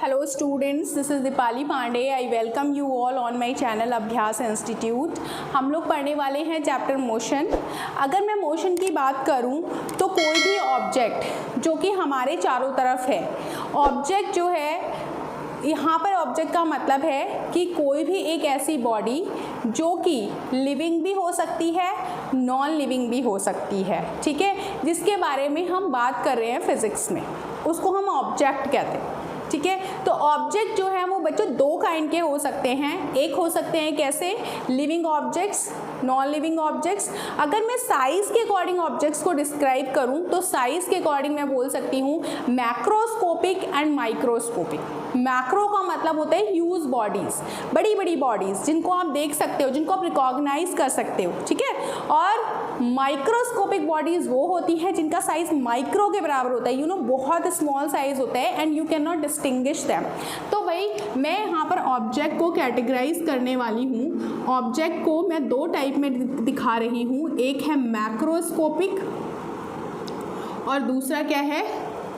Hello students, this is Dipali Pandey. I welcome you all on my channel अभ्यास institute. हम लोग पढ़ने वाले हैं चैप्टर मोशन। अगर मैं मोशन की बात करूं तो कोई भी ऑब्जेक्ट जो कि हमारे चारों तरफ है, ऑब्जेक्ट जो है यहाँ पर ऑब्जेक्ट का मतलब है कि कोई भी एक ऐसी बॉडी जो कि लिविंग भी हो सकती है, नॉन लिविंग भी हो सकती है, ठीक है, जिसके बारे में हम बात कर रहे हैं फिजिक्स में, उसको हम ऑब्जेक्ट कहते हैं। ठीक है, तो ऑब्जेक्ट जो है वो बच्चों दो काइंड के हो सकते हैं। एक हो सकते हैं कैसे, living objects, non living objects. अगर मैं साइज़ के अकॉर्डिंग ऑब्जेक्ट्स को डिस्क्राइब करूं तो साइज़ के अकॉर्डिंग मैं बोल सकती हूं मैक्रोस्कोपिक एंड माइक्रोस्कोपिक। मैक्रो का मतलब होता है ह्यूज बॉडीज़, बड़ी बड़ी बॉडीज़ जिनको आप देख सकते हो, जिनको आप रिकॉग्नाइज कर सकते हो, ठीक है। और माइक्रोस्कोपिक बॉडीज़ वो होती हैं जिनका साइज़ माइक्रो के बराबर होता है, बहुत स्मॉल साइज़ होता है and you can not distinguish them. तो भाई मैं यहाँ पर ऑब्जेक्ट को कैटेगराइज करने वाली हूँ। ऑब्जेक्ट को मैं दो टाइप में दिखा रही हूँ, एक है मैक्रोस्कोपिक और दूसरा क्या है,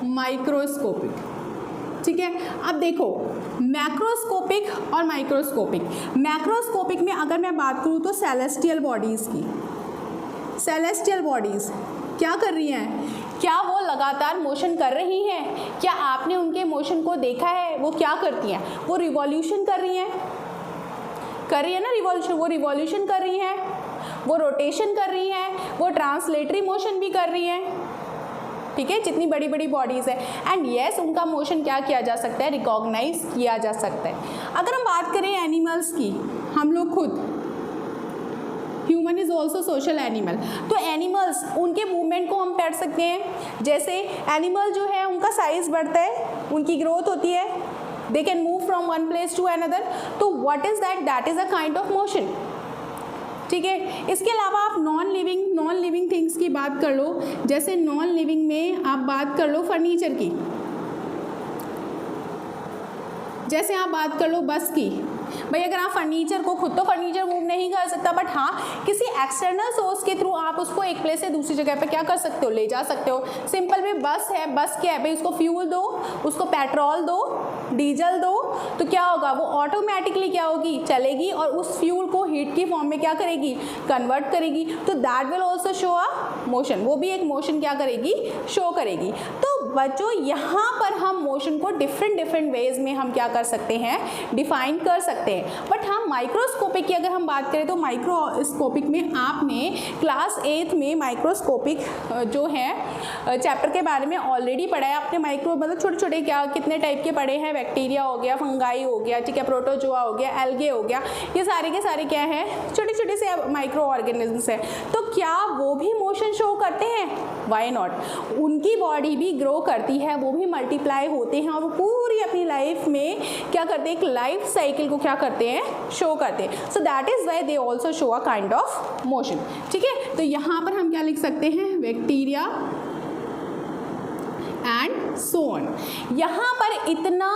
माइक्रोस्कोपिक। ठीक है, अब देखो मैक्रोस्कोपिक और माइक्रोस्कोपिक। मैक्रोस्कोपिक में अगर मैं बात करूँ तो सेलेस्टियल बॉडीज़ की, सेलेस्टियल बॉडीज़ क्या कर रही हैं, क्या वो लगातार मोशन कर रही हैं, क्या आपने उनके मोशन को देखा है, वो क्या करती हैं, वो रिवॉल्यूशन कर रही हैं, कर रही है ना रिवॉल्यूशन, वो रिवॉल्यूशन कर रही हैं, वो रोटेशन कर रही हैं, वो ट्रांसलेटरी मोशन भी कर रही हैं, ठीक है, जितनी बड़ी बड़ी बॉडीज़ है। एंड येस उनका मोशन क्या किया जा सकता है, रिकॉग्नाइज किया जा सकता है। अगर हम बात करें एनिमल्स की, हम लोग खुद, human is also social animal, तो एनिमल्स उनके मूवमेंट को हम पढ़ सकते हैं। जैसे एनिमल जो है उनका साइज़ बढ़ता है, उनकी ग्रोथ होती है, they can move from one place to another, तो what is that, that is a kind of motion, ठीक है। इसके अलावा आप नॉन लिविंग थिंग्स की बात कर लो। जैसे नॉन लिविंग में आप बात कर लो फर्नीचर की, जैसे आप बात कर लो बस की। भाई अगर आप फर्नीचर को, खुद तो फर्नीचर मूव नहीं कर सकता, बट हाँ किसी एक्सटर्नल सोर्स के थ्रू आप उसको एक प्लेस से दूसरी जगह पे क्या कर सकते हो, ले जा सकते हो। सिंपल में बस है, बस क्या है भाई, उसको फ्यूल दो, उसको पेट्रोल दो, डीजल दो, तो क्या होगा, वो ऑटोमेटिकली क्या होगी, चलेगी और उस फ्यूल को हीट की फॉर्म में क्या करेगी, कन्वर्ट करेगी। तो that will also show a motion, वो भी एक मोशन क्या करेगी, शो करेगी। तो बच्चों यहाँ पर हम मोशन को डिफरेंट वेज में हम क्या कर सकते हैं, डिफाइन कर सकते हैं। बट हम माइक्रोस्कोपिक की अगर हम बात करें तो माइक्रोस्कोपिक में आपने क्लास 8th में माइक्रोस्कोपिक जो है चैप्टर के बारे में ऑलरेडी पढ़ा है आपने। माइक्रो मतलब छोटे छोटे क्या कितने टाइप के पढ़े हैं, बैक्टीरिया हो गया, फंगाई हो गया, ठीक है, प्रोटोजोआ हो गया, एल्गे हो गया, ये सारे के सारे क्या हैं, छोटे छोटे से माइक्रो ऑर्गेनिजम्स हैं। तो क्या वो भी मोशन शो करते हैं, वाई नॉट, उनकी बॉडी भी ग्रो करती है, वो भी मल्टीप्लाई होते हैं और वो पूरी अपनी लाइफ में क्या करते हैं, एक लाइफ साइकिल को क्या करते हैं, शो करते हैं। So that is why they also show a kind of motion, ठीक है। तो यहाँ पर हम क्या लिख सकते हैं, बैक्टीरिया एंड सो ऑन। यहाँ पर इतना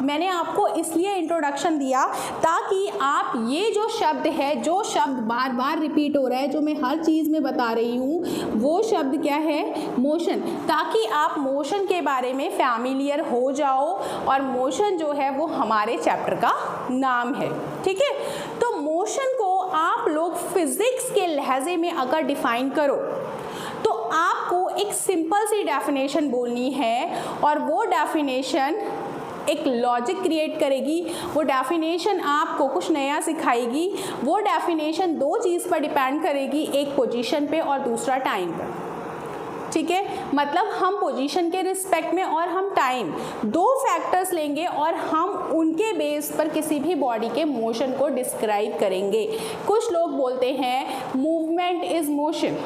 मैंने आपको इसलिए इंट्रोडक्शन दिया ताकि आप ये जो शब्द है, जो शब्द बार बार रिपीट हो रहा है, जो मैं हर चीज़ में बता रही हूँ, वो शब्द क्या है, मोशन, ताकि आप मोशन के बारे में फैमिलियर हो जाओ। और मोशन जो है वो हमारे चैप्टर का नाम है, ठीक है। तो मोशन को आप लोग फिजिक्स के लहजे में अगर डिफाइन करो तो आपको एक सिंपल सी डेफिनेशन बोलनी है और वो डेफिनेशन एक लॉजिक क्रिएट करेगी, वो डेफिनेशन आपको कुछ नया सिखाएगी। वो डेफिनेशन दो चीज़ पर डिपेंड करेगी, एक पोजीशन पे और दूसरा टाइम पर, ठीक है। मतलब हम पोजीशन के रिस्पेक्ट में और हम टाइम, दो फैक्टर्स लेंगे और हम उनके बेस पर किसी भी बॉडी के मोशन को डिस्क्राइब करेंगे। कुछ लोग बोलते हैं मूवमेंट इज़ मोशन,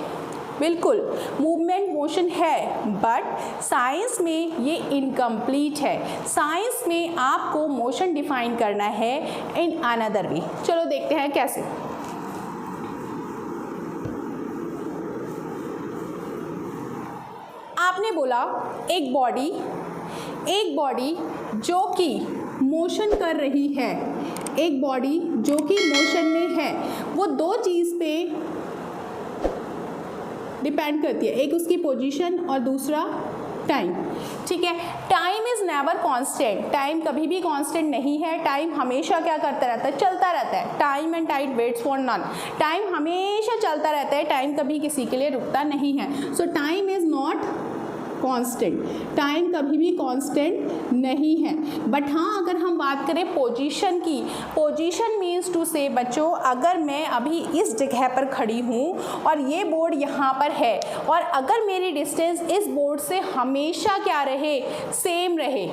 बिल्कुल मूवमेंट मोशन है, बट साइंस में ये इनकम्प्लीट है। साइंस में आपको मोशन डिफाइन करना है इन अनदर वे। चलो देखते हैं कैसे। आपने बोला एक बॉडी जो कि मोशन कर रही है, एक बॉडी जो कि मोशन में है, वो दो चीज़ पे डिपेंड करती है, एक उसकी पोजीशन और दूसरा टाइम। ठीक है, time is never constant, time कभी भी कांस्टेंट नहीं है, टाइम हमेशा क्या करता रहता है, चलता रहता है। Time and tide waits for none, time हमेशा चलता रहता है, टाइम कभी किसी के लिए रुकता नहीं है। सो time is not constant, time कभी भी कांस्टेंट नहीं है। बट हाँ, अगर हम बात करें पोजीशन की, पोजीशन मीन्स टू से बच्चों, अगर मैं अभी इस जगह पर खड़ी हूँ और ये बोर्ड यहाँ पर है और अगर मेरी डिस्टेंस इस बोर्ड से हमेशा क्या रहे, सेम रहे।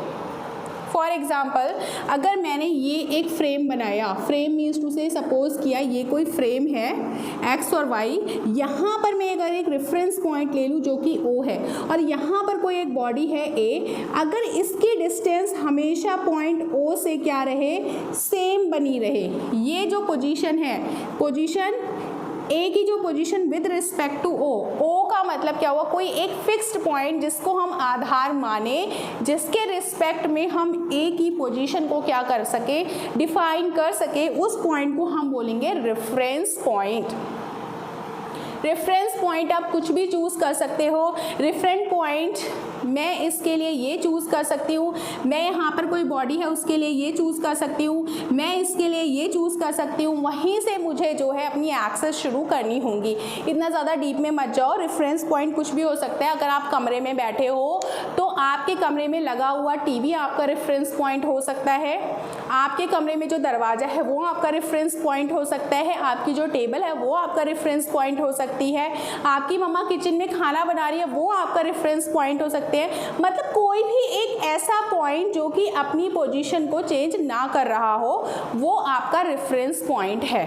फॉर एग्ज़ाम्पल, अगर मैंने ये एक फ्रेम बनाया, फ्रेम मीन्स टू से सपोज किया ये कोई फ्रेम है एक्स और वाई, यहाँ पर मैं अगर एक रेफरेंस पॉइंट ले लूँ जो कि ओ है और यहाँ पर कोई एक बॉडी है ए, अगर इसकी डिस्टेंस हमेशा पॉइंट ओ से क्या रहे, सेम बनी रहे, ये जो पोजीशन है, पोजीशन ए की जो position with respect to O, O का मतलब क्या हुआ, कोई एक फिक्स्ड पॉइंट जिसको हम आधार माने, जिसके रिस्पेक्ट में हम ए की पोजीशन को क्या कर सके, डिफाइन कर सके, उस पॉइंट को हम बोलेंगे रेफरेंस पॉइंट। रेफरेंस पॉइंट आप कुछ भी चूज़ कर सकते हो। रेफरेंस पॉइंट मैं इसके लिए ये चूज़ कर सकती हूँ, मैं यहाँ पर कोई बॉडी है उसके लिए ये चूज़ कर सकती हूँ, मैं इसके लिए ये चूज़ कर सकती हूँ, वहीं से मुझे जो है अपनी एक्सेस शुरू करनी होगी। इतना ज़्यादा डीप में मत जाओ। रेफरेंस पॉइंट कुछ भी हो सकता है। अगर आप कमरे में बैठे हो तो आपके कमरे में लगा हुआ टीवी आपका रेफरेंस पॉइंट हो सकता है, आपके कमरे में जो दरवाज़ा है वो आपका रेफरेंस पॉइंट हो सकता है, आपकी जो टेबल है वो आपका रेफरेंस पॉइंट हो सकती है, आपकी मम्मा किचन में खाना बना रही है वो आपका रेफरेंस पॉइंट हो सकते हैं। मतलब कोई भी एक ऐसा पॉइंट जो कि अपनी पोजीशन को चेंज ना कर रहा हो वो आपका रेफरेंस पॉइंट है।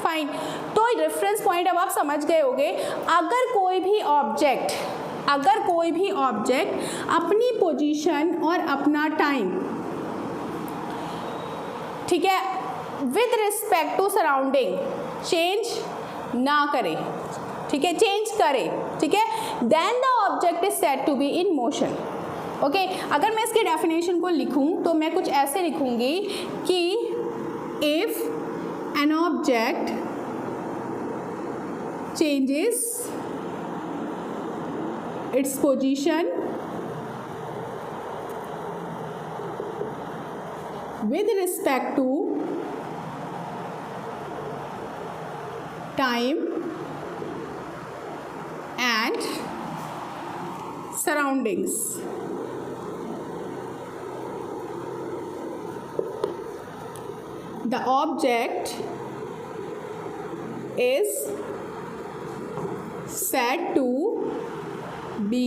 फाइन, तो रेफरेंस पॉइंट अब आप समझ गए होंगे। अगर कोई भी ऑब्जेक्ट अपनी पोजीशन और अपना टाइम, ठीक है, with respect to surrounding change ना करे, ठीक है, चेंज करे, ठीक है, then the object is said to be in motion. Okay, अगर मैं इसके डेफिनेशन को लिखूं तो मैं कुछ ऐसे लिखूंगी कि if an object changes its position with respect to time and surroundings, the object is said to be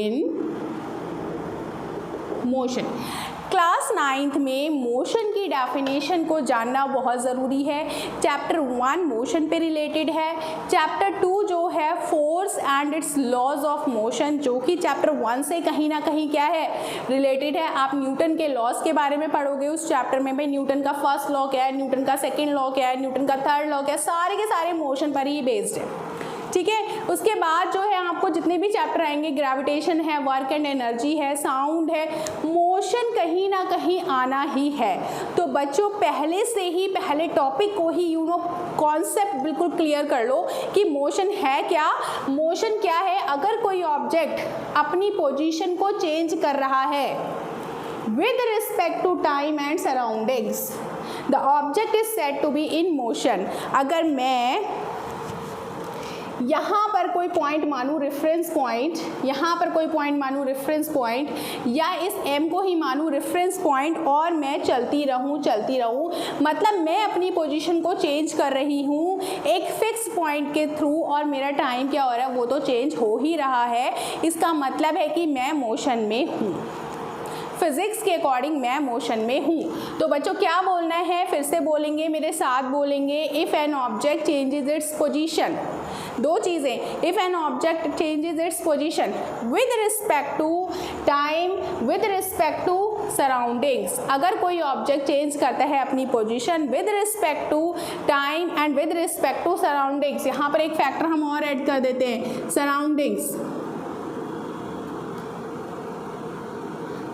in motion। Class 9th में मोशन की डेफिनेशन को जानना बहुत ज़रूरी है। चैप्टर 1 मोशन पे रिलेटेड है, चैप्टर 2 जो है force and its laws of motion, जो कि चैप्टर 1 से कहीं ना कहीं क्या है, रिलेटेड है। आप न्यूटन के लॉज के बारे में पढ़ोगे उस चैप्टर में, भाई न्यूटन का फर्स्ट लॉ क्या है, न्यूटन का सेकेंड लॉ क्या है, न्यूटन का थर्ड लॉ क्या है, सारे के सारे मोशन पर ही बेस्ड है। ठीक है, उसके बाद जो है आपको जितने भी चैप्टर आएंगे, ग्रेविटेशन है, वर्क एंड एनर्जी है, साउंड है, मोशन कहीं ना कहीं आना ही है। तो बच्चों पहले से ही पहले टॉपिक को ही कॉन्सेप्ट बिल्कुल क्लियर कर लो कि मोशन है क्या, मोशन क्या है। अगर कोई ऑब्जेक्ट अपनी पोजीशन को चेंज कर रहा है with respect to time and surroundings, the object is said to be in motion। अगर मैं यहाँ पर कोई पॉइंट मानूँ रेफरेंस पॉइंट, यहाँ पर कोई पॉइंट मानूँ रेफरेंस पॉइंट, या इस M को ही मानूँ रेफरेंस पॉइंट, और मैं चलती रहूँ, मतलब मैं अपनी पोजीशन को चेंज कर रही हूँ एक फिक्स पॉइंट के थ्रू, और मेरा टाइम क्या हो रहा है, वो तो चेंज हो ही रहा है। इसका मतलब है कि मैं मोशन में हूँ, फिजिक्स के अकॉर्डिंग मैं मोशन में हूँ। तो बच्चों क्या बोलना है, फिर से बोलेंगे, मेरे साथ बोलेंगे, if an object changes its position, दो चीज़ें, if an object changes its position with respect to time, with respect to surroundings. अगर कोई ऑब्जेक्ट चेंज करता है अपनी position with respect to time and with respect to surroundings, यहाँ पर एक फैक्टर हम और ऐड कर देते हैं, surroundings.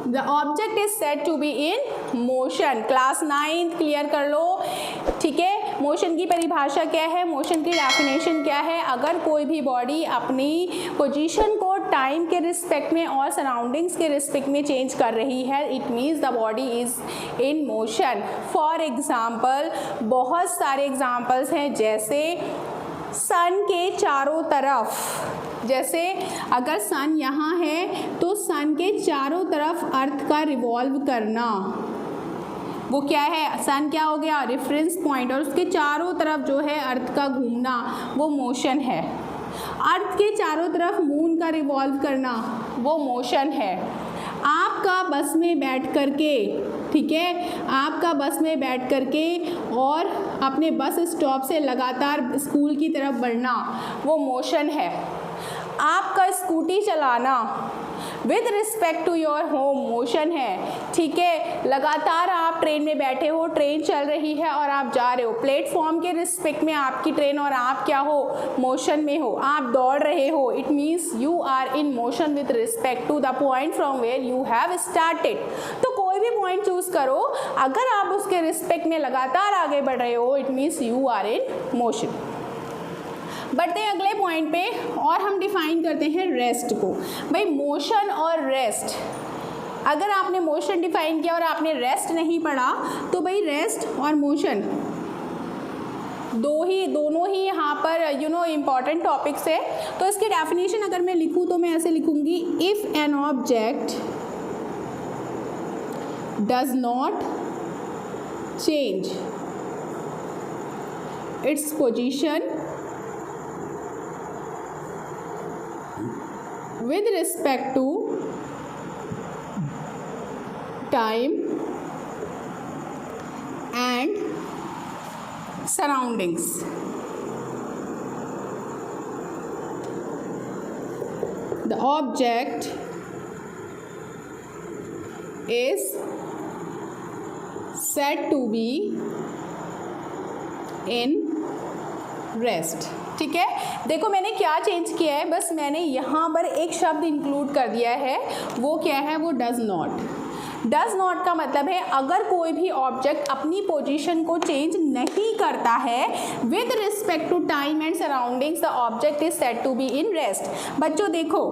The object is said to be in motion. Class 9 clear कर लो, ठीक है। मोशन की परिभाषा क्या है, मोशन की डेफिनेशन क्या है? अगर कोई भी बॉडी अपनी पोजीशन को टाइम के रिस्पेक्ट में और सराउंडिंग्स के रिस्पेक्ट में चेंज कर रही है, it means the body is in motion. For example, बहुत सारे एग्जाम्पल्स हैं, जैसे सन के चारों तरफ, जैसे अगर सन यहाँ है तो सन के चारों तरफ अर्थ का रिवॉल्व करना, वो क्या है? सन क्या हो गया? रेफरेंस पॉइंट, और उसके चारों तरफ जो है अर्थ का घूमना, वो मोशन है। अर्थ के चारों तरफ मून का रिवॉल्व करना, वो मोशन है। आपका बस में बैठ करके, ठीक है, आपका बस में बैठ करके और अपने बस स्टॉप से लगातार स्कूल की तरफ बढ़ना, वो मोशन है। आपका स्कूटी चलाना with respect to your home, motion है, ठीक है। लगातार आप ट्रेन में बैठे हो, ट्रेन चल रही है और आप जा रहे हो, प्लेटफॉर्म के रिस्पेक्ट में आपकी ट्रेन और आप क्या हो? मोशन में हो। आप दौड़ रहे हो, it means you are in motion with respect to the point from where you have started. तो कोई भी पॉइंट चूज करो, अगर आप उसके रिस्पेक्ट में लगातार आगे बढ़ रहे हो, it means you are in motion. बढ़ते हैं अगले पॉइंट पे और हम डिफाइन करते हैं रेस्ट को। भाई मोशन और रेस्ट, अगर आपने मोशन डिफाइन किया और आपने रेस्ट नहीं पढ़ा तो भाई रेस्ट और मोशन दोनों ही यहाँ पर इम्पॉर्टेंट टॉपिक्स है। तो इसकी डेफिनेशन अगर मैं लिखूँ तो मैं ऐसे लिखूँगी, if an object does not change its position with respect to time and surroundings, the object is said to be in rest। ठीक है, देखो मैंने क्या चेंज किया है, बस मैंने यहाँ पर एक शब्द इंक्लूड कर दिया है, वो क्या है? वो डज नॉट। डज नॉट का मतलब है अगर कोई भी ऑब्जेक्ट अपनी पोजीशन को चेंज नहीं करता है with respect to time and surroundings, the object is said to be in rest. बच्चों देखो,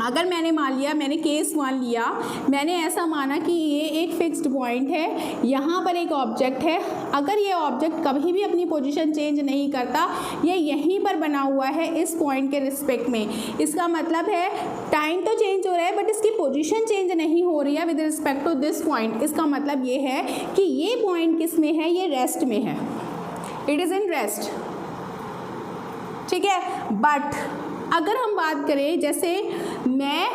अगर मैंने मान लिया, मैंने केस 1 लिया, मैंने ऐसा माना कि ये एक फिक्स्ड पॉइंट है, यहाँ पर एक ऑब्जेक्ट है, अगर ये ऑब्जेक्ट कभी भी अपनी पोजीशन चेंज नहीं करता, ये यहीं पर बना हुआ है इस पॉइंट के रिस्पेक्ट में, इसका मतलब है टाइम तो चेंज हो रहा है बट इसकी पोजीशन चेंज नहीं हो रही है with respect to this point. इसका मतलब ये है कि ये पॉइंट किस में है? ये रेस्ट में है, इट इज़ इन रेस्ट, ठीक है। बट अगर हम बात करें, जैसे मैं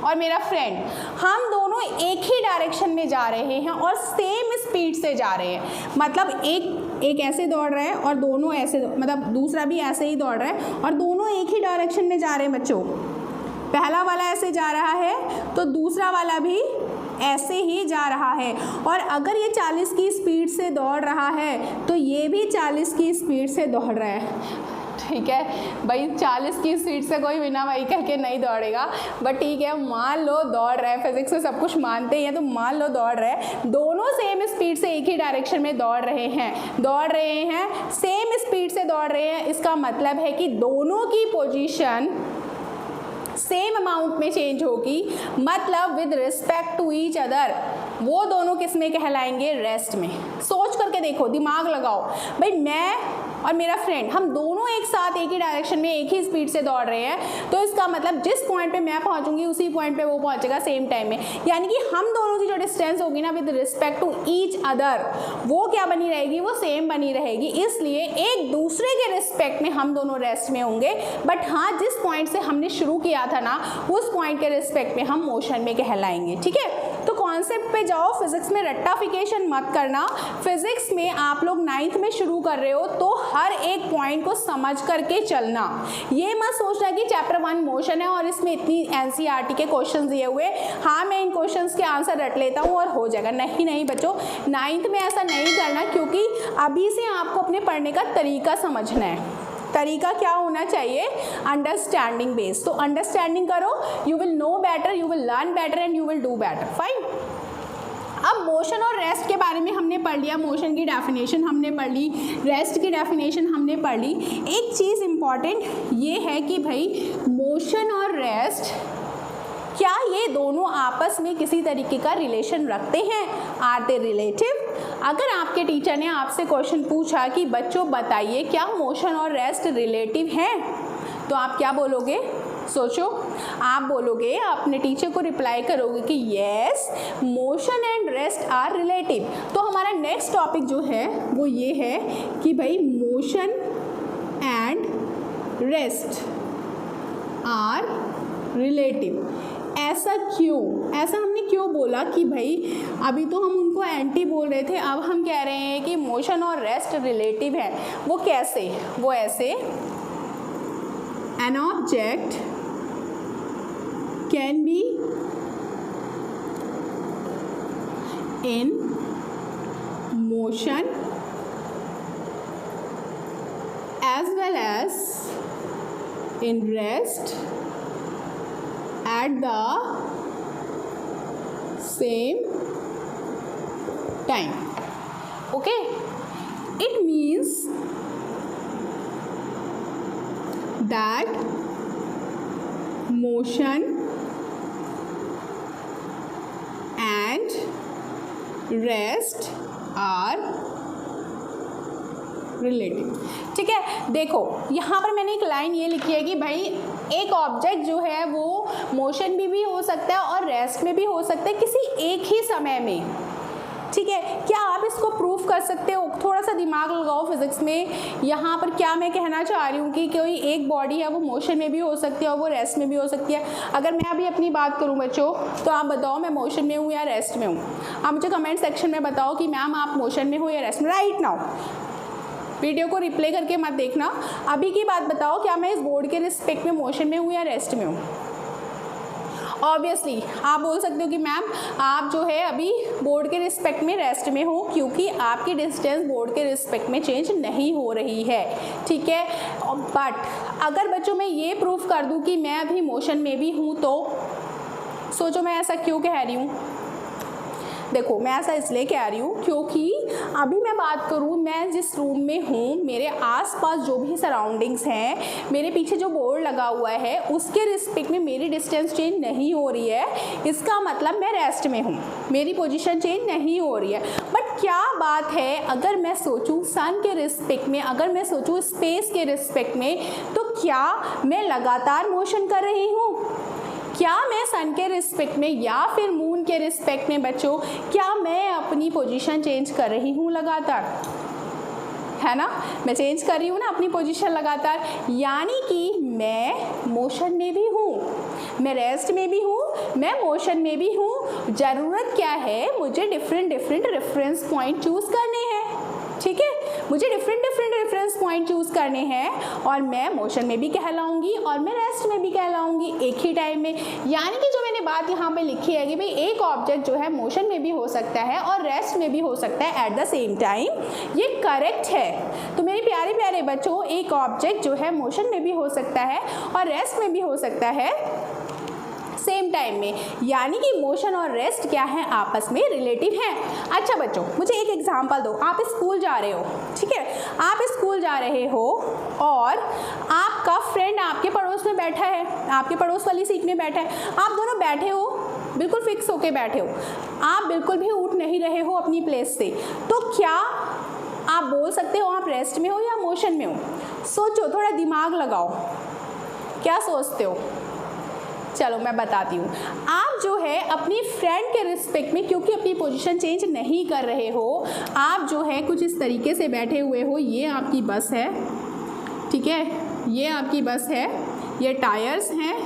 और मेरा फ्रेंड, हम दोनों एक ही डायरेक्शन में जा रहे हैं और सेम स्पीड से जा रहे हैं, मतलब एक ऐसे दौड़ रहा है और दोनों ऐसे, मतलब दूसरा भी ऐसे ही दौड़ रहा है और दोनों एक ही डायरेक्शन में जा रहे हैं। बच्चों, पहला वाला ऐसे जा रहा है तो दूसरा वाला भी ऐसे ही जा रहा है, और अगर ये 40 की स्पीड से दौड़ रहा है तो ये भी 40 की स्पीड से दौड़ रहा है, ठीक है। भाई 40 की स्पीड से कोई बिना व्हीकल के नहीं दौड़ेगा, बट ठीक है, मान लो दौड़ रहा है, फिजिक्स में सब कुछ मानते ही हैं, तो मान लो दौड़ रहा है, दोनों सेम स्पीड से एक ही डायरेक्शन में दौड़ रहे हैं, सेम स्पीड से दौड़ रहे हैं। इसका मतलब है कि दोनों की पोजीशन सेम अमाउंट में चेंज होगी, मतलब with respect to each other. वो दोनों किस में कहलाएंगे? रेस्ट में। सोच करके देखो, दिमाग लगाओ। भाई मैं और मेरा फ्रेंड, हम दोनों एक साथ एक ही डायरेक्शन में एक ही स्पीड से दौड़ रहे हैं, तो इसका मतलब जिस पॉइंट पे मैं पहुंचूंगी उसी पॉइंट पे वो पहुंचेगा सेम टाइम में, यानी कि हम दोनों की जो डिस्टेंस होगी ना with respect to each other, वो क्या बनी रहेगी? वो सेम बनी रहेगी। इसलिए एक दूसरे के रिस्पेक्ट में हम दोनों रेस्ट में होंगे, बट हाँ, जिस पॉइंट से हमने शुरू किया था ना, उस पॉइंट के रिस्पेक्ट में हम मोशन में कहलाएंगे, ठीक है। तो कॉन्सेप्ट पे जाओ, फिजिक्स में रट्टाफिकेशन मत करना। फिजिक्स में आप लोग 9th में शुरू कर रहे हो तो हर एक पॉइंट को समझ करके चलना। ये मत सोचना कि चैप्टर 1 मोशन है और इसमें इतनी एनसीईआरटी के क्वेश्चन दिए हुए, हाँ मैं इन क्वेश्चंस के आंसर रट लेता हूँ और हो जाएगा। नहीं बच्चों, 9th में ऐसा नहीं करना, क्योंकि अभी से आपको अपने पढ़ने का तरीका समझना है। तरीका क्या होना चाहिए, अंडरस्टैंडिंग बेस्ड। तो अंडरस्टैंडिंग करो, you will know better, you will learn better and you will do better. Fine. अब मोशन और रेस्ट के बारे में हमने पढ़ लिया, मोशन की डेफिनेशन हमने पढ़ ली, रेस्ट की डेफिनेशन हमने पढ़ ली। एक चीज़ इम्पॉर्टेंट ये है कि भाई मोशन और रेस्ट क्या ये दोनों आपस में किसी तरीके का रिलेशन रखते हैं, आर दे रिलेटिव? अगर आपके टीचर ने आपसे क्वेश्चन पूछा कि बच्चों बताइए क्या मोशन और रेस्ट रिलेटिव हैं, तो आप क्या बोलोगे? सोचो, आप बोलोगे, अपने टीचर को रिप्लाई करोगे कि yes motion and rest are relative. तो हमारा नेक्स्ट टॉपिक जो है वो ये है कि भाई motion and rest are relative. ऐसा क्यों? ऐसा हमने क्यों बोला कि भाई अभी तो हम उनको एंटी बोल रहे थे, अब हम कह रहे हैं कि मोशन और रेस्ट रिलेटिव है। वो कैसे? वो ऐसे, an object can be in motion as well as in rest at the same time. Okay, it means that motion and rest are relative। ठीक है, देखो यहाँ पर मैंने एक लाइन ये लिखी है कि भाई एक ऑब्जेक्ट जो है वो मोशन में भी हो सकता है और रेस्ट में भी हो सकता है किसी एक ही समय में। ठीक है, क्या आप इसको प्रूफ कर सकते हो? थोड़ा सा दिमाग लगाओ फिजिक्स में। यहाँ पर क्या मैं कहना चाह रही हूँ कि कोई एक बॉडी है वो मोशन में भी हो सकती है और वो रेस्ट में भी हो सकती है। अगर मैं अभी अपनी बात करूँ बच्चों, तो आप बताओ मैं मोशन में हूँ या रेस्ट में हूँ? आप मुझे कमेंट सेक्शन में बताओ कि मैम आप मोशन में हो या रेस्ट में। राइट नाउ वीडियो को रिप्ले करके मत देखना, अभी की बात बताओ, क्या मैं इस बोर्ड के रिस्पेक्ट में मोशन में हूँ या रेस्ट में हूँ? ऑब्वियसली आप बोल सकते हो कि मैम आप जो है अभी बोर्ड के रिस्पेक्ट में रेस्ट में हो, क्योंकि आपकी डिस्टेंस बोर्ड के रिस्पेक्ट में चेंज नहीं हो रही है। ठीक है, बट अगर बच्चों मैं ये प्रूफ कर दूं कि मैं अभी मोशन में भी हूँ, तो सोचो मैं ऐसा क्यों कह रही हूँ? देखो मैं ऐसा इसलिए कह रही हूँ क्योंकि अभी मैं बात करूँ, मैं जिस रूम में हूँ, मेरे आसपास जो भी सराउंडिंग्स हैं, मेरे पीछे जो बोर्ड लगा हुआ है, उसके रिस्पेक्ट में मेरी डिस्टेंस चेंज नहीं हो रही है। इसका मतलब मैं रेस्ट में हूँ, मेरी पोजीशन चेंज नहीं हो रही है। बट क्या बात है, अगर मैं सोचूँ सन के रिस्पेक्ट में, अगर मैं सोचूँ स्पेस के रिस्पेक्ट में, तो क्या मैं लगातार मोशन कर रही हूँ? क्या मैं सन के रिस्पेक्ट में या फिर मून के रिस्पेक्ट में बच्चों, क्या मैं अपनी पोजीशन चेंज कर रही हूँ लगातार? है ना, मैं चेंज कर रही हूँ ना अपनी पोजीशन लगातार, यानी कि मैं मोशन में भी हूँ, मैं रेस्ट में भी हूँ, मैं मोशन में भी हूँ। ज़रूरत क्या है, मुझे डिफरेंट रेफरेंस पॉइंट चूज़ करने हैं। ठीक है, मुझे डिफरेंट रेफरेंस पॉइंट चूज़ करने हैं और मैं मोशन में भी कहलाऊंगी और मैं रेस्ट में भी कहलाऊंगी एक ही टाइम में। यानी कि जो मैंने बात यहाँ पे लिखी है कि भाई एक ऑब्जेक्ट जो है मोशन में भी हो सकता है और रेस्ट में भी हो सकता है एट द सेम टाइम, ये करेक्ट है। तो मेरे प्यारे प्यारे बच्चों, एक ऑब्जेक्ट जो है मोशन में भी हो सकता है और रेस्ट में भी हो सकता है सेम टाइम में, यानी कि मोशन और रेस्ट क्या है, आपस में रिलेटिव हैं। अच्छा बच्चों, मुझे एक एग्जांपल दो। आप स्कूल जा रहे हो, ठीक है, आप स्कूल जा रहे हो और आपका फ्रेंड आपके पड़ोस में बैठा है, आपके पड़ोस वाली सीट में बैठा है। आप दोनों बैठे हो, बिल्कुल फिक्स होके बैठे हो, आप बिल्कुल भी उठ नहीं रहे हो अपनी प्लेस से। तो क्या आप बोल सकते हो आप रेस्ट में हो या मोशन में हो? सोचो, थोड़ा दिमाग लगाओ, क्या सोचते हो? चलो मैं बताती हूँ। आप जो है अपनी फ्रेंड के रिस्पेक्ट में, क्योंकि अपनी पोजीशन चेंज नहीं कर रहे हो, आप जो है कुछ इस तरीके से बैठे हुए हो। ये आपकी बस है, ठीक है, ये आपकी बस है, ये टायर्स हैं,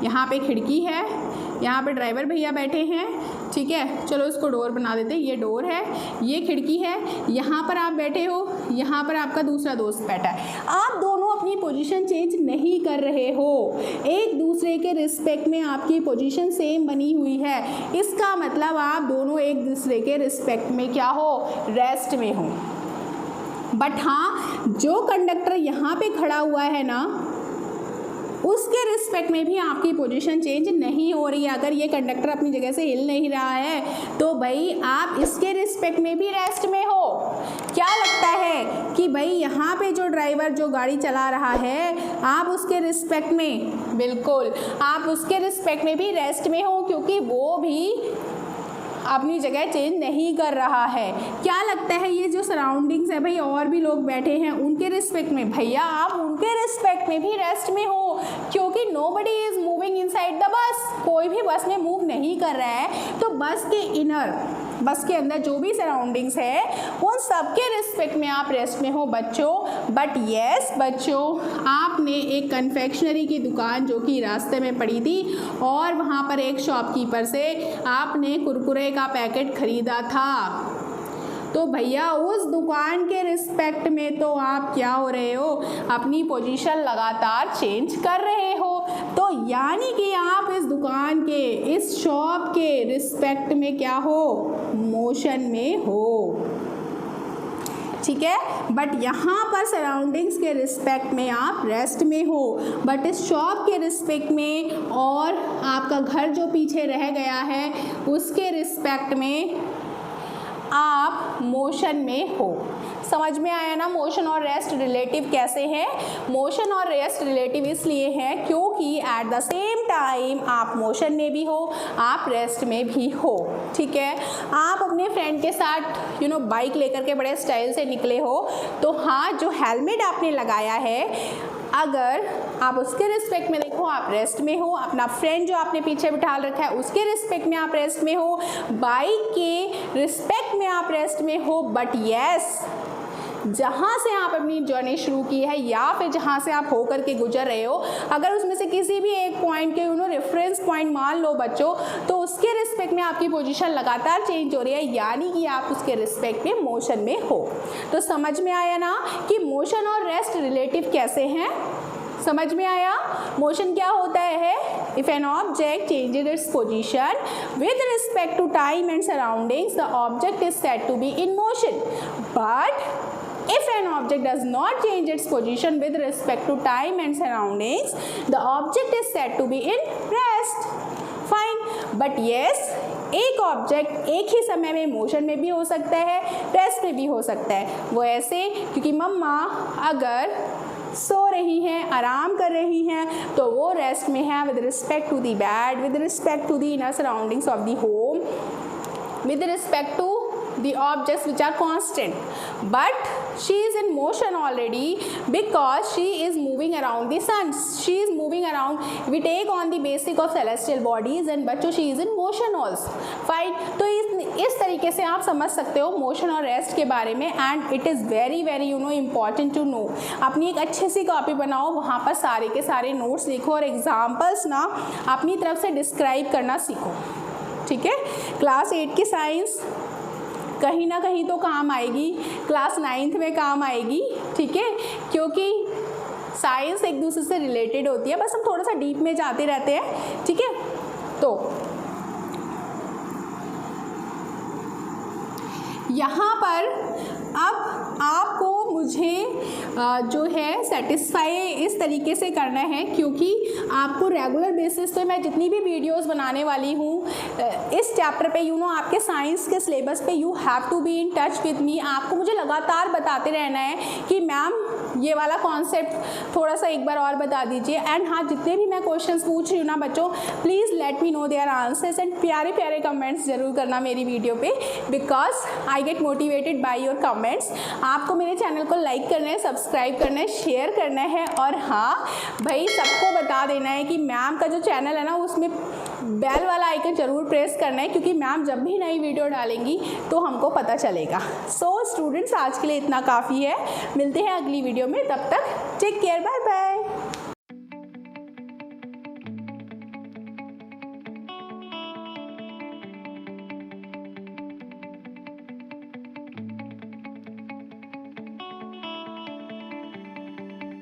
यहाँ पे खिड़की है, यहाँ पे ड्राइवर भैया बैठे हैं, ठीक है। चलो इसको डोर बना देते हैं, ये डोर है, ये खिड़की है, यहाँ पर आप बैठे हो, यहाँ पर आपका दूसरा दोस्त बैठा है। आप दोनों अपनी पोजीशन चेंज नहीं कर रहे हो, एक दूसरे के रिस्पेक्ट में आपकी पोजीशन सेम बनी हुई है। इसका मतलब आप दोनों एक दूसरे के रिस्पेक्ट में क्या हो, रेस्ट में हो। बट हाँ, जो कंडक्टर यहाँ पे खड़ा हुआ है ना, उसके रिस्पेक्ट में भी आपकी पोजीशन चेंज नहीं हो रही है। अगर ये कंडक्टर अपनी जगह से हिल नहीं रहा है तो भाई आप इसके रिस्पेक्ट में भी रेस्ट में हो। क्या लगता है कि भाई यहाँ पे जो ड्राइवर जो गाड़ी चला रहा है, आप उसके रिस्पेक्ट में, बिल्कुल आप उसके रिस्पेक्ट में भी रेस्ट में हो, क्योंकि वो भी अपनी जगह चेंज नहीं कर रहा है। क्या लगता है ये जो सराउंडिंग्स है भाई, और भी लोग बैठे हैं, उनके रिस्पेक्ट में, भैया आप उनके रिस्पेक्ट में भी रेस्ट में हो, क्योंकि nobody is moving inside the bus. कोई भी बस में मूव नहीं कर रहा है, तो बस के इनर, बस के अंदर जो भी सराउंडिंग्स है उन सबके रिस्पेक्ट में आप रेस्ट में हो बच्चों। बट यस बच्चों, आपने एक कन्फेक्शनरी की दुकान जो कि रास्ते में पड़ी थी और वहाँ पर एक शॉपकीपर से आपने कुरकुरे का पैकेट खरीदा था, तो भैया उस दुकान के रिस्पेक्ट में तो आप क्या हो रहे हो, अपनी पोजीशन लगातार चेंज कर रहे हो। तो यानी कि आप इस दुकान के, इस शॉप के रिस्पेक्ट में क्या हो, मोशन में हो, ठीक है। बट यहाँ पर सराउंडिंग्स के रिस्पेक्ट में आप रेस्ट में हो, बट इस शॉप के रिस्पेक्ट में और आपका घर जो पीछे रह गया है उसके रिस्पेक्ट में आप मोशन में हो। समझ में आया ना मोशन और रेस्ट रिलेटिव कैसे हैं? मोशन और रेस्ट रिलेटिव इसलिए हैं क्योंकि एट द सेम टाइम आप मोशन में भी हो, आप रेस्ट में भी हो, ठीक है। आप अपने फ्रेंड के साथ बाइक लेकर के बड़े स्टाइल से निकले हो, तो हाँ, जो हेलमेट आपने लगाया है, अगर आप उसके रिस्पेक्ट में देखो आप रेस्ट में हो, अपना फ्रेंड जो आपने पीछे बिठा रखा है उसके रिस्पेक्ट में आप रेस्ट में हो, बाइक के रिस्पेक्ट में आप रेस्ट में हो। बट यस, जहाँ से आप अपनी जर्नी शुरू की है या फिर जहाँ से आप होकर के गुजर रहे हो, अगर उसमें से किसी भी एक पॉइंट के रेफरेंस पॉइंट मान लो बच्चों, तो उसके रिस्पेक्ट में आपकी पोजीशन लगातार चेंज हो रही है, यानी कि आप उसके रिस्पेक्ट में मोशन में हो। तो समझ में आया ना कि मोशन और रेस्ट रिलेटिव कैसे हैं? समझ में आया? मोशन क्या होता है? If an object changes its position with respect to time and surroundings, the object is said to be in motion. But if an object does not change its position with respect to time and surroundings, the object is said to be in rest. Fine. But yes, एक object एक ही समय में motion में भी हो सकता है, rest में भी हो सकता है। वो ऐसे, क्योंकि मम्मा अगर सो रही हैं, आराम कर रही हैं, तो वो रेस्ट में है with respect to the bed, with respect to the inner surroundings of the home, with respect to the objects which are constant. But she is in motion already because she is moving around the sun. She is moving around. We take on the basic of celestial bodies and बच्चों she is in motion also. Fine. तो इस तरीके से आप समझ सकते हो motion और रेस्ट के बारे में, and it is very very important to know. अपनी एक अच्छी सी कॉपी बनाओ, वहाँ पर सारे के सारे नोट्स लिखो और एग्जाम्पल्स ना अपनी तरफ से डिस्क्राइब करना सीखो, ठीक है। क्लास 8 की साइंस कहीं ना कहीं तो काम आएगी, क्लास 9th में काम आएगी, ठीक है, क्योंकि साइंस एक दूसरे से रिलेटेड होती है, बस हम थोड़ा सा डीप में जाते रहते हैं, ठीक है। तो यहाँ पर अब आपको मुझे जो है सेटिस्फाई इस तरीके से करना है, क्योंकि आपको रेगुलर बेसिस पे मैं जितनी भी वीडियोस बनाने वाली हूँ इस चैप्टर पे आपके साइंस के सिलेबस पे, you have to be in touch with me. आपको मुझे लगातार बताते रहना है कि मैम ये वाला कॉन्सेप्ट थोड़ा सा एक बार और बता दीजिए। एंड हाँ, जितने भी मैं क्वेश्चंस पूछ रही हूँ ना बच्चों, please let me know their answers and प्यारे प्यारे कमेंट्स ज़रूर करना मेरी वीडियो पे, because I get motivated by your comments. आपको मेरे चैनल को लाइक करना है, सब्सक्राइब करना है, शेयर करना है, और हाँ भाई सबको बता देना है कि मैम का जो चैनल है ना उसमें बेल वाला आइकन ज़रूर प्रेस करना है, क्योंकि मैम जब भी नई वीडियो डालेंगी तो हमको पता चलेगा। सो स्टूडेंट्स, आज के लिए इतना काफ़ी है, मिलते हैं अगली वीडियो में, तब तक टेक केयर, बाय बाय।